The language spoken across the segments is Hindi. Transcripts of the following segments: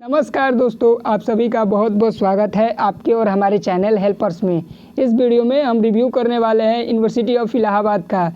नमस्कार दोस्तों, आप सभी का बहुत बहुत स्वागत है आपके और हमारे चैनल हेल्पर्स में। इस वीडियो में हम रिव्यू करने वाले हैं यूनिवर्सिटी ऑफ इलाहाबाद का।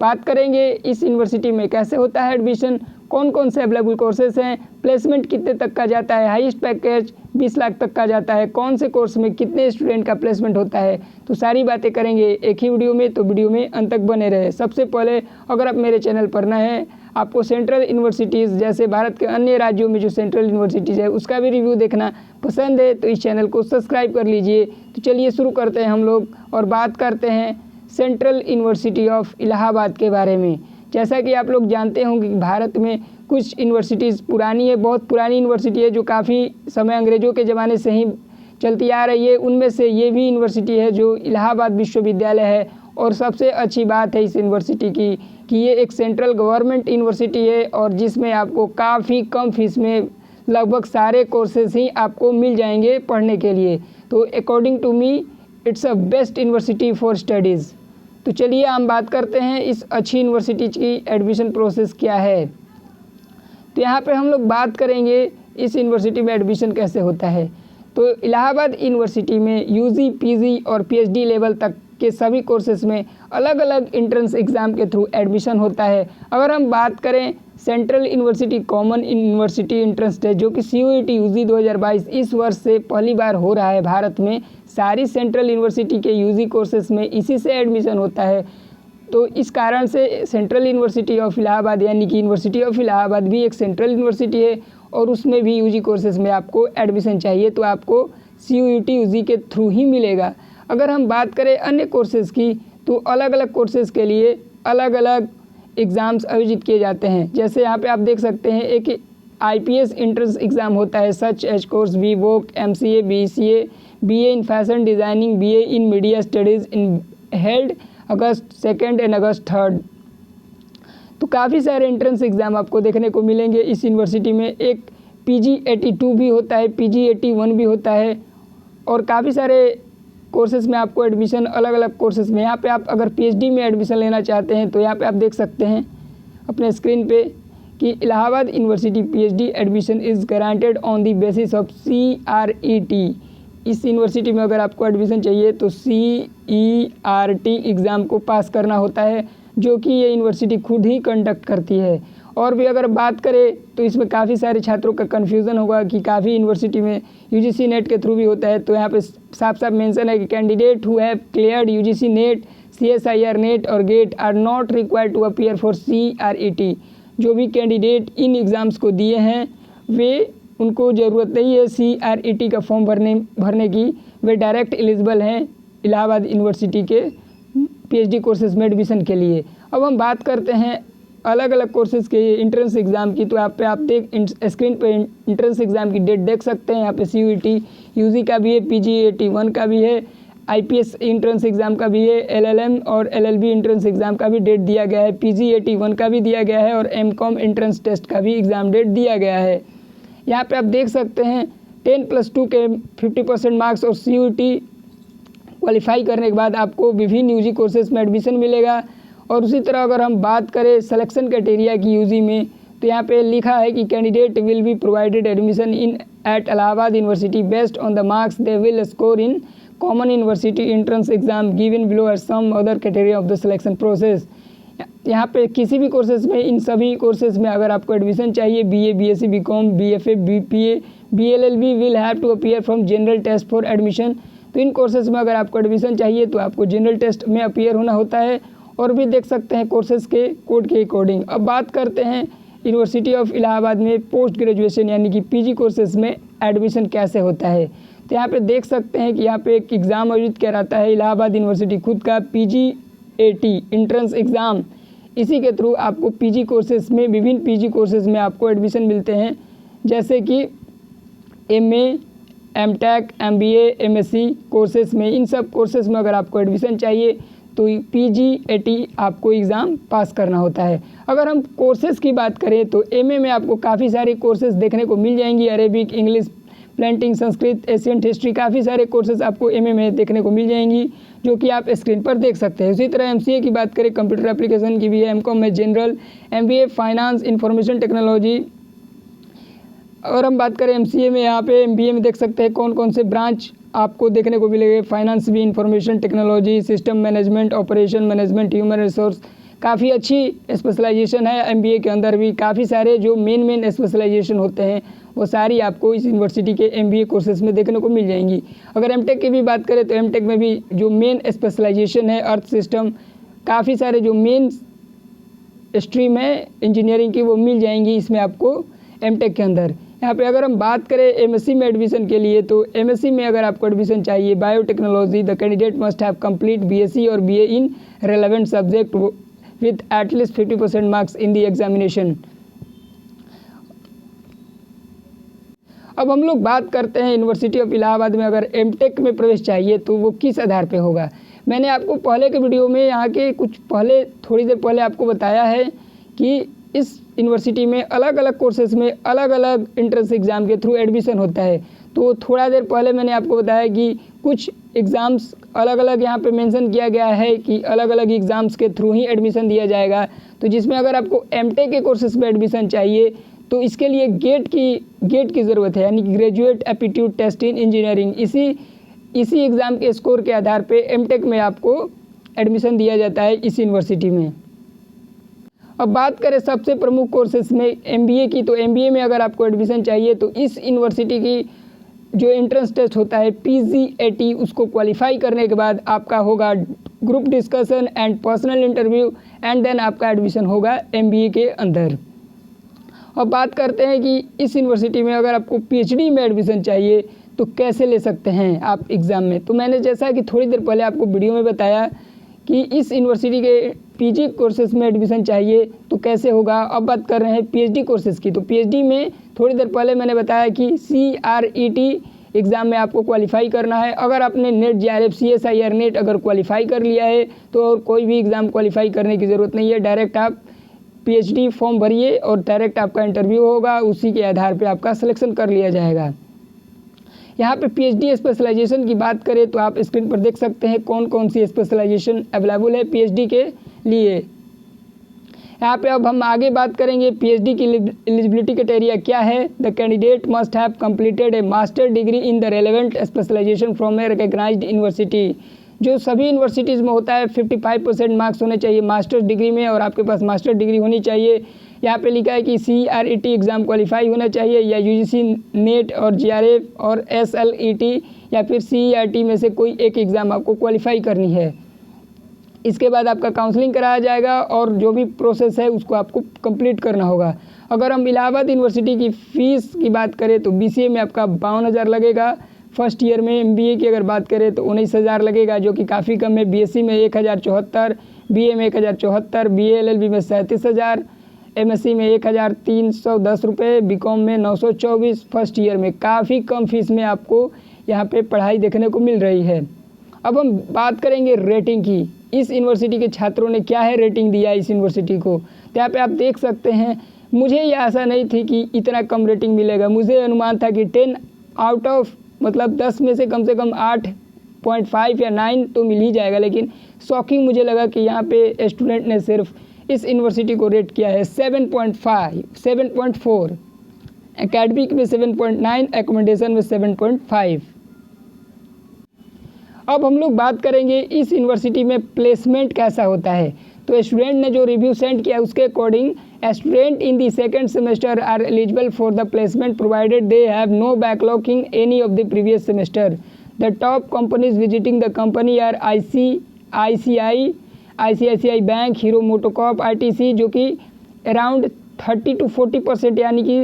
बात करेंगे इस यूनिवर्सिटी में कैसे होता है एडमिशन, कौन कौन से अवेलेबल कोर्सेज हैं, प्लेसमेंट कितने तक का जाता है, हाईएस्ट पैकेज 20 लाख तक का जाता है, कौन से कोर्स में कितने स्टूडेंट का प्लेसमेंट होता है, तो सारी बातें करेंगे एक ही वीडियो में। तो वीडियो में अंत तक बने रहे। सबसे पहले अगर आप मेरे चैनल पर नए हैं, आपको सेंट्रल यूनिवर्सिटीज़ जैसे भारत के अन्य राज्यों में जो सेंट्रल यूनिवर्सिटीज़ है उसका भी रिव्यू देखना पसंद है तो इस चैनल को सब्सक्राइब कर लीजिए। तो चलिए शुरू करते हैं हम लोग और बात करते हैं सेंट्रल यूनिवर्सिटी ऑफ इलाहाबाद के बारे में। जैसा कि आप लोग जानते होंगे कि भारत में कुछ यूनिवर्सिटीज़ पुरानी है, बहुत पुरानी यूनिवर्सिटी है जो काफ़ी समय अंग्रेज़ों के ज़माने से ही चलती आ रही है। उनमें से ये भी यूनिवर्सिटी है जो इलाहाबाद विश्वविद्यालय है। और सबसे अच्छी बात है इस यूनिवर्सिटी की कि ये एक सेंट्रल गवर्नमेंट यूनिवर्सिटी है और जिसमें आपको काफ़ी कम फीस में लगभग सारे कोर्सेज ही आपको मिल जाएंगे पढ़ने के लिए। तो according to me it's a best university for studies. तो चलिए हम बात करते हैं इस अच्छी यूनिवर्सिटी की एडमिशन प्रोसेस क्या है। तो यहाँ पे हम लोग बात करेंगे इस यूनिवर्सिटी में एडमिशन कैसे होता है। तो इलाहाबाद यूनिवर्सिटी में यूजी, पीजी और पीएचडी लेवल तक के सभी कोर्सेज में अलग अलग एंट्रेंस एग्ज़ाम के थ्रू एडमिशन होता है। अगर हम बात करें central university common university entrance test जो कि सीयूईटी यूजी 2022 इस वर्ष से पहली बार हो रहा है भारत में, सारी सेंट्रल यूनिवर्सिटी के यूजी कोर्सेज में इसी से एडमिशन होता है। तो इस कारण से सेंट्रल यूनिवर्सिटी ऑफ इलाहाबाद यानी कि यूनिवर्सिटी ऑफ इलाहाबाद भी एक सेंट्रल यूनिवर्सिटी है और उसमें भी यूजी कोर्सेज में आपको एडमिशन चाहिए तो आपको सीयूईटी यूजी के थ्रू ही मिलेगा। अगर हम बात करें अन्य कोर्सेज़ की तो अलग अलग कोर्सेज़ के लिए अलग अलग एग्ज़ाम्स आयोजित किए जाते हैं। जैसे यहाँ पे आप देख सकते हैं एक आईपीएस एंट्रेंस एग्ज़ाम होता है such as course B Voc, MCA, BCA, BA in fashion designing, BA in media studies in held August 2 and August 3। तो काफ़ी सारे एंट्रेंस एग्ज़ाम आपको देखने को मिलेंगे इस यूनिवर्सिटी में। एक PG82 भी होता है, PG81 भी होता है और काफ़ी सारे कोर्सेज़ में आपको एडमिशन अलग अलग कोर्सेज़ में। यहाँ पे आप अगर पीएचडी में एडमिशन लेना चाहते हैं तो यहाँ पे आप देख सकते हैं अपने स्क्रीन पे कि Allahabad university PhD admission is granted on the basis of CRET। इस यूनिवर्सिटी में अगर आपको एडमिशन चाहिए तो CERT एग्ज़ाम को पास करना होता है जो कि ये यूनिवर्सिटी खुद ही कंडक्ट करती है। और भी अगर बात करें तो इसमें काफ़ी सारे छात्रों का कन्फ्यूज़न होगा कि काफ़ी यूनिवर्सिटी में यूजीसी नेट के थ्रू भी होता है। तो यहाँ पे साफ साफ मेंशन है कि candidate who have cleared UGC NET, CSIR NET और GATE are not required to appear for CRET। जो भी कैंडिडेट इन एग्ज़ाम्स को दिए हैं वे उनको ज़रूरत नहीं है CRET का फॉर्म भरने की, वे डायरेक्ट एलिजिबल हैं इलाहाबाद यूनिवर्सिटी के PhD कोर्सेज़ में एडमिशन के लिए। अब हम बात करते हैं अलग अलग कोर्सेज़ के एंट्रेंस एग्ज़ाम की। तो आप देख स्क्रीन पे एंट्रेंस एग्ज़ाम की डेट देख सकते हैं। यहाँ पे CUET यूजी का भी है, PG81 का भी है, IPS एंट्रेंस एग्ज़ाम का भी है, LLM और LLB एंट्रेंस एग्ज़ाम का भी डेट दिया गया है, PG81 का भी दिया गया है और MCOM एंट्रेंस टेस्ट का भी एग्ज़ाम डेट दिया गया है। यहाँ पे आप देख सकते हैं 10+2 के 50% मार्क्स और CUET क्वालिफाई करने के बाद आपको विभिन्न यूजी कोर्सेज़ में एडमिशन मिलेगा। और उसी तरह अगर हम बात करें सिलेक्शन क्राइटेरिया की यूजी में तो यहाँ पे लिखा है कि candidate will be provided admission in at Allahabad university based on the marks they will score in common university entrance exam given below at some other criteria of the selection process. यहाँ पे किसी भी कोर्सेज़ में, इन सभी कोर्सेज़ में अगर आपको एडमिशन चाहिए BA, BSc, BCom, BFA, BPA, BLLB will have to appear from general test for admission. तो इन कोर्सेज़ में अगर आपको एडमिशन चाहिए तो आपको जनरल टेस्ट में अपीयर होना होता है और भी देख सकते हैं कोर्सेज़ के कोड के अकॉर्डिंग। अब बात करते हैं यूनिवर्सिटी ऑफ इलाहाबाद में पोस्ट ग्रेजुएशन यानी कि PG कोर्सेज़ में एडमिशन कैसे होता है। तो यहाँ पे देख सकते हैं कि यहाँ पे एक एग्ज़ाम आयोजित किया जाता है इलाहाबाद यूनिवर्सिटी खुद का PG80 एंट्रेंस एग्ज़ाम। इसी के थ्रू आपको PG कोर्सेज़ में, विभिन्न PG कोर्सेज़ में आपको एडमिशन मिलते हैं जैसे कि MA, MTech, MBA, MSc courses में। इन सब कोर्सेज़ में अगर आपको एडमिशन चाहिए तो PG80 आपको एग्ज़ाम पास करना होता है। अगर हम कोर्सेज़ की बात करें तो MA में आपको काफ़ी सारे कोर्सेज़ देखने को मिल जाएंगी, Arabic, English, planting, Sanskrit, ancient history, काफ़ी सारे कोर्सेज़ आपको MA में देखने को मिल जाएंगी जो कि आप स्क्रीन पर देख सकते हैं। उसी तरह MCA की बात करें, कंप्यूटर एप्लीकेशन की भी है, MCOM में general, MBA finance, information technology, और हम बात करें MCA में, यहाँ पे MBA में देख सकते हैं कौन कौन से ब्रांच आपको देखने को मिलेंगे। फाइनेंस भी, information technology, system management, operation management, human resource, काफ़ी अच्छी स्पेशलाइजेशन है। MBA के अंदर भी काफ़ी सारे जो मेन स्पेशलाइजेशन होते हैं वो सारी आपको इस यूनिवर्सिटी के MBA कोर्सेज में देखने को मिल जाएंगी। अगर MTech की भी बात करें तो MTech में भी जो मेन स्पेशलाइजेशन है अर्थ सिस्टम, काफ़ी सारे जो मेन स्ट्रीम है इंजीनियरिंग की वो मिल जाएंगी इसमें आपको MTech के अंदर। यहाँ पे अगर हम बात करें MSc में एडमिशन के लिए, तो MSc में अगर आपको एडमिशन चाहिए biotechnology, the candidate must have complete BSc और BA in relevant subject with at least 50% marks in the examination. अब हम लोग बात करते हैं यूनिवर्सिटी ऑफ इलाहाबाद में अगर MTech में प्रवेश चाहिए तो वो किस आधार पे होगा। मैंने आपको पहले के वीडियो में यहाँ के थोड़ी देर पहले आपको बताया है कि इस यूनिवर्सिटी में अलग अलग कोर्सेज में अलग अलग एंट्रेंस एग्ज़ाम के थ्रू एडमिशन होता है। तो थोड़ा देर पहले मैंने आपको बताया कि कुछ एग्ज़ाम्स अलग अलग यहाँ पे मेंशन किया गया है कि अलग अलग एग्ज़ाम्स के थ्रू ही एडमिशन दिया जाएगा। तो जिसमें अगर आपको MTech के कोर्सेज में एडमिशन चाहिए तो इसके लिए गेट की ज़रूरत है, यानी कि graduate aptitude test in engineering. इसी एग्ज़ाम के स्कोर के आधार पे MTech में आपको एडमिशन दिया जाता है इस यूनिवर्सिटी में। अब बात करें सबसे प्रमुख कोर्सेज में MBA की, तो MBA में अगर आपको एडमिशन चाहिए तो इस यूनिवर्सिटी की जो एंट्रेंस टेस्ट होता है PGAT, उसको क्वालिफाई करने के बाद आपका होगा group discussion and personal interview and then आपका एडमिशन होगा MBA के अंदर। अब बात करते हैं कि इस यूनिवर्सिटी में अगर आपको PhD में एडमिशन चाहिए तो कैसे ले सकते हैं आप एग्ज़ाम में। तो मैंने जैसा कि थोड़ी देर पहले आपको वीडियो में बताया कि इस यूनिवर्सिटी के PG कोर्सेज में एडमिशन चाहिए तो कैसे होगा। अब बात कर रहे हैं PhD कोर्सेज़ की, तो PhD में थोड़ी देर पहले मैंने बताया कि CRET एग्ज़ाम में आपको क्वालिफाई करना है। अगर आपने नेट JRF CSIR नेट अगर क्वालिफाई कर लिया है तो और कोई भी एग्ज़ाम क्वालिफाई करने की ज़रूरत नहीं है, डायरेक्ट आप PhD फॉर्म भरिए और डायरेक्ट आपका इंटरव्यू होगा, उसी के आधार पे आपका सिलेक्शन कर लिया जाएगा। यहाँ पे PhD स्पेशलाइजेशन की बात करें तो आप स्क्रीन पर देख सकते हैं कौन कौन सी स्पेशलाइजेशन अवेलेबल है PhD के लिए। यहाँ पे अब हम आगे बात करेंगे PhD की एलिजिबिलिटी क्राइटेरिया क्या है। The candidate must have completed a master degree in the relevant specialisation from a recognised university. जो सभी यूनिवर्सिटीज़ में होता है 55% मार्क्स होने चाहिए मास्टर्स डिग्री में और आपके पास मास्टर डिग्री होनी चाहिए। यहाँ पे लिखा है कि CRET एग्ज़ाम क्वालिफाई होना चाहिए या UGC नेट और JRF और SLET या फिर CERT में से कोई एक एग्ज़ाम आपको क्वालिफाई करनी है। इसके बाद आपका काउंसलिंग कराया जाएगा और जो भी प्रोसेस है उसको आपको कंप्लीट करना होगा। अगर हम इलाहाबाद यूनिवर्सिटी की फ़ीस की बात करें तो BCA में आपका 52,000 लगेगा। फर्स्ट ईयर में MBA की अगर बात करें तो 19,000 लगेगा, जो कि काफ़ी कम है। BSc में 1,074, BA में 1,074, BA LLB में 37,000, MSc में 1,310 रुपये, BCom में 924। फर्स्ट ईयर में काफ़ी कम फीस में आपको यहाँ पे पढ़ाई देखने को मिल रही है। अब हम बात करेंगे रेटिंग की। इस यूनिवर्सिटी के छात्रों ने क्या है रेटिंग दिया इस यूनिवर्सिटी को, तो यहाँ पे आप देख सकते हैं। मुझे ये आशा नहीं थी कि इतना कम रेटिंग मिलेगा। मुझे अनुमान था कि 10 आउट ऑफ मतलब 10 में से कम 8.5 या 9 तो मिल ही जाएगा, लेकिन शॉकिंग मुझे लगा कि यहाँ पे स्टूडेंट ने सिर्फ इस यूनिवर्सिटी को रेट किया है 7.5, 7.4, एकेडमिक में 7.9, एकोमोडेशन में 7.5। अब हम लोग बात करेंगे इस यूनिवर्सिटी में प्लेसमेंट कैसा होता है। तो स्टूडेंट ने जो रिव्यू सेंड किया उसके according student in the second semester are eligible for the placement provided they have no backlog in any of the previous semester. The top companies visiting the company are ICICI bank, Hero MotoCorp, ITC, जो कि अराउंड 30 to 40% यानी कि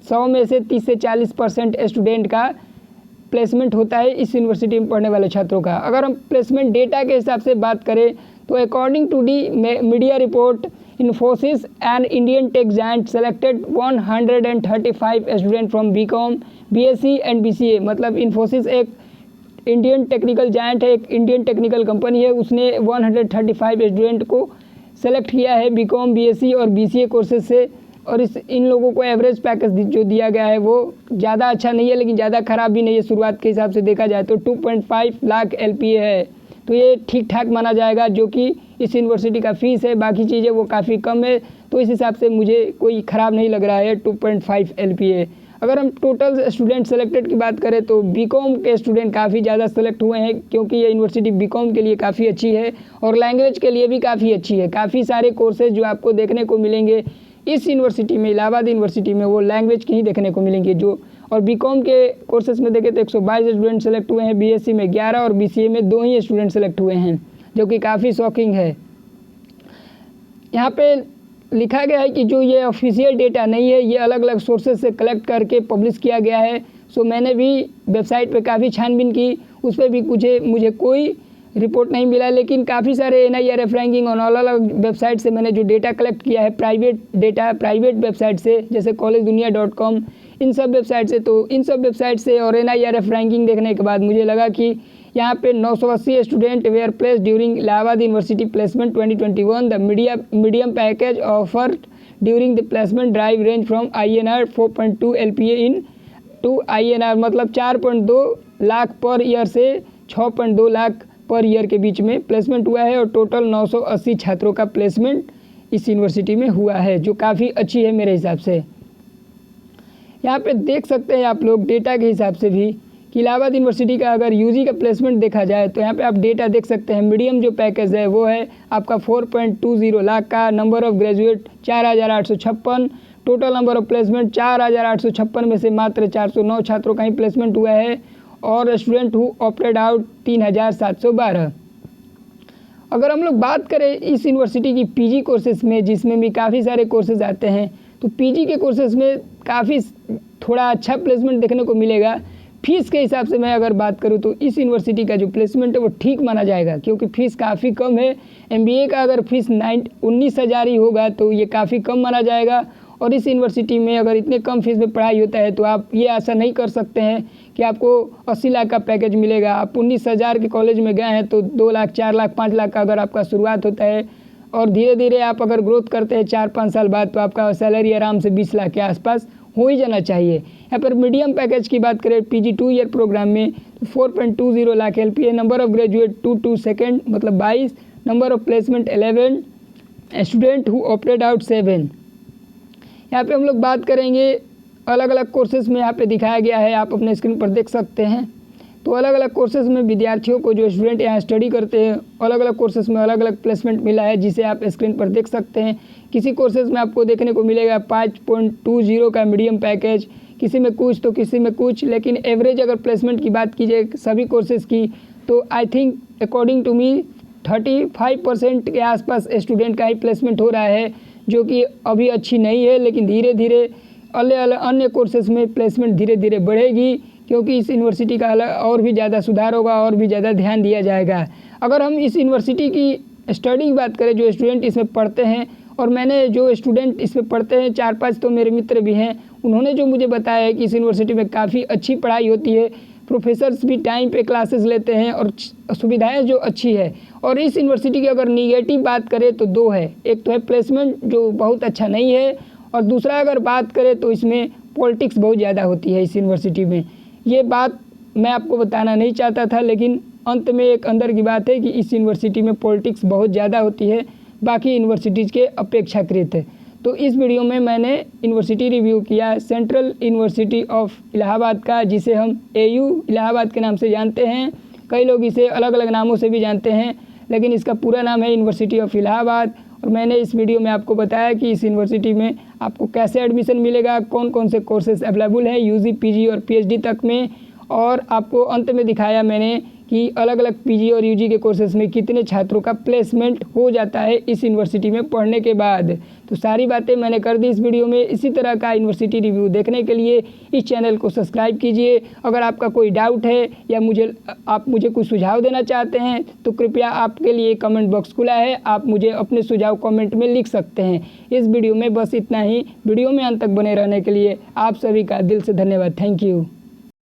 100 में से 30 से 40% स्टूडेंट का प्लेसमेंट होता है इस यूनिवर्सिटी में पढ़ने वाले छात्रों का। अगर हम प्लेसमेंट डेटा के हिसाब से बात करें तो according to the media report, Infosys and Indian tech giant selected 135 student from BCom, BSc and BCA। मतलब इन्फोसिस एक इंडियन टेक्निकल जायंट है, एक इंडियन टेक्निकल कंपनी है, उसने 135 स्टूडेंट को सेलेक्ट किया है BCom, BSc और BCA कोर्सेज से। और इन लोगों को एवरेज पैकेज जो दिया गया है वो ज़्यादा अच्छा नहीं है लेकिन ज़्यादा ख़राब भी नहीं है। शुरुआत के हिसाब से देखा जाए तो 2.5 लाख LPA है, तो ये ठीक ठाक माना जाएगा, जो कि इस यूनिवर्सिटी का फ़ीस है। बाकी चीज़ें वो काफ़ी कम है, तो इस हिसाब से मुझे कोई ख़राब नहीं लग रहा है 2.5 LPA। अगर हम टोटल स्टूडेंट सेलेक्टेड की बात करें तो बीकॉम के स्टूडेंट काफ़ी ज़्यादा सेलेक्ट हुए हैं, क्योंकि ये यूनिवर्सिटी बीकॉम के लिए काफ़ी अच्छी है और लैंग्वेज के लिए भी काफ़ी अच्छी है। काफ़ी सारे कोर्सेज जो आपको देखने को मिलेंगे इस यूनिवर्सिटी में, इलाहाबाद यूनिवर्सिटी में, वो लैंग्वेज की ही देखने को मिलेंगे। जो और बीकॉम के कोर्सेज में देखें तो 122 स्टूडेंट सेलेक्ट हुए हैं, बीएससी में 11 और बीसीए में 2 ही स्टूडेंट सेलेक्ट हुए हैं, जो कि काफ़ी शॉकिंग है। यहाँ पे लिखा गया है कि जो ये ऑफिशियल डेटा नहीं है, ये अलग अलग सोर्सेज से कलेक्ट करके पब्लिश किया गया है। सो मैंने भी वेबसाइट पे काफ़ी छानबीन की, उस पर भी मुझे कोई रिपोर्ट नहीं मिला, लेकिन काफ़ी सारे NIRF रैंकिंग और अलग अलग वेबसाइट से मैंने जो डेटा कलेक्ट किया है, प्राइवेट डेटा, प्राइवेट वेबसाइट से, जैसे collegedunia.com, इन सब वेबसाइट से, तो इन सब वेबसाइट से और NIRF रैंकिंग देखने के बाद मुझे लगा कि यहाँ पे 980 student were place during Allahabad university placement 2021। The medium package offer during the placement drive range from INR 4.2 LPA in to INR, मतलब 4.2 लाख पर ईयर से 6.2 लाख पर ईयर के बीच में प्लेसमेंट हुआ है और टोटल 980 छात्रों का प्लेसमेंट इस यूनिवर्सिटी में हुआ है, जो काफ़ी अच्छी है मेरे हिसाब से। यहाँ पे देख सकते हैं आप लोग डेटा के हिसाब से भी कि इलाहाबाद यूनिवर्सिटी का अगर यूजी का प्लेसमेंट देखा जाए तो यहाँ पे आप डेटा देख सकते हैं। मीडियम जो पैकेज है वो है आपका 4.20 लाख का, number of graduate 4856, total number of placement 4856 में से मात्र 409 छात्रों का ही प्लेसमेंट हुआ है और स्टूडेंट हु ऑप्टेड आउट 3712। अगर हम लोग बात करें इस यूनिवर्सिटी की पीजी कोर्सेज में, जिसमें भी काफ़ी सारे कोर्सेज आते हैं, तो पीजी के कोर्सेज में काफ़ी थोड़ा अच्छा प्लेसमेंट देखने को मिलेगा। फीस के हिसाब से मैं अगर बात करूं तो इस यूनिवर्सिटी का जो प्लेसमेंट है वो ठीक माना जाएगा, क्योंकि फ़ीस काफ़ी कम है। MBA का अगर फीस 19,000 ही होगा तो ये काफ़ी कम माना जाएगा। और इस यूनिवर्सिटी में अगर इतने कम फीस में पढ़ाई होता है तो आप ये आशा नहीं कर सकते हैं कि आपको 80 लाख का पैकेज मिलेगा। आप 19,000 के कॉलेज में गए हैं तो 2 लाख, 4 लाख, 5 लाख का अगर आपका शुरुआत होता है और धीरे धीरे आप अगर ग्रोथ करते हैं 4-5 साल बाद, तो आपका सैलरी आराम से 20 लाख के आसपास हो ही जाना चाहिए। यहाँ पर मीडियम पैकेज की बात करें PG 2 ईयर प्रोग्राम में 4.20 lakh LPA, number of graduate 222 मतलब 22, number of placement 11, student who opted out 7। यहाँ पे हम लोग बात करेंगे अलग अलग कोर्सेज में, यहाँ पे दिखाया गया है, आप अपने स्क्रीन पर देख सकते हैं। तो अलग अलग कोर्सेज में विद्यार्थियों को, जो स्टूडेंट यहाँ स्टडी करते हैं, अलग अलग कोर्सेज में अलग अलग प्लेसमेंट मिला है, जिसे आप स्क्रीन पर देख सकते हैं। किसी कोर्सेज में आपको देखने को मिलेगा 5.20 का मीडियम पैकेज, किसी में कुछ तो किसी में कुछ, लेकिन एवरेज अगर प्लेसमेंट की बात की जाए सभी कोर्सेज की तो I think according to me 35% के आसपास स्टूडेंट का ही प्लेसमेंट हो रहा है, जो कि अभी अच्छी नहीं है। लेकिन धीरे धीरे अन्य कोर्सेज में प्लेसमेंट धीरे धीरे बढ़ेगी, क्योंकि इस यूनिवर्सिटी का और भी ज़्यादा सुधार होगा और भी ज़्यादा ध्यान दिया जाएगा। अगर हम इस यूनिवर्सिटी की स्टडी की बात करें, जो स्टूडेंट इसमें पढ़ते हैं, और मैंने जो स्टूडेंट इसमें पढ़ते हैं 4-5 तो मेरे मित्र भी हैं, उन्होंने जो मुझे बताया है कि इस यूनिवर्सिटी में काफ़ी अच्छी पढ़ाई होती है, प्रोफेसर्स भी टाइम पे क्लासेस लेते हैं और सुविधाएं जो अच्छी है। और इस यूनिवर्सिटी की अगर निगेटिव बात करें तो 2 है। एक तो है प्लेसमेंट जो बहुत अच्छा नहीं है, और दूसरा अगर बात करें तो इसमें पॉलिटिक्स बहुत ज़्यादा होती है इस यूनिवर्सिटी में। ये बात मैं आपको बताना नहीं चाहता था, लेकिन अंत में एक अंदर की बात है कि इस यूनिवर्सिटी में पॉलिटिक्स बहुत ज़्यादा होती है बाकी यूनिवर्सिटीज़ के अपेक्षाकृत। तो इस वीडियो में मैंने यूनिवर्सिटी रिव्यू किया सेंट्रल यूनिवर्सिटी ऑफ इलाहाबाद का, जिसे हम AU इलाहाबाद के नाम से जानते हैं। कई लोग इसे अलग अलग नामों से भी जानते हैं, लेकिन इसका पूरा नाम है यूनिवर्सिटी ऑफ इलाहाबाद। और मैंने इस वीडियो में आपको बताया कि इस यूनिवर्सिटी में आपको कैसे एडमिशन मिलेगा, कौन कौन से कोर्सेज अवेलेबल है UG, PG और PhD तक में, और आपको अंत में दिखाया मैंने कि अलग अलग PG और UG के कोर्सेज में कितने छात्रों का प्लेसमेंट हो जाता है इस यूनिवर्सिटी में पढ़ने के बाद। तो सारी बातें मैंने कर दी इस वीडियो में। इसी तरह का यूनिवर्सिटी रिव्यू देखने के लिए इस चैनल को सब्सक्राइब कीजिए। अगर आपका कोई डाउट है या आप मुझे कुछ सुझाव देना चाहते हैं तो कृपया आपके लिए कमेंट बॉक्स खुला है, आप मुझे अपने सुझाव कमेंट में लिख सकते हैं। इस वीडियो में बस इतना ही। वीडियो में अंत तक बने रहने के लिए आप सभी का दिल से धन्यवाद। Thank you.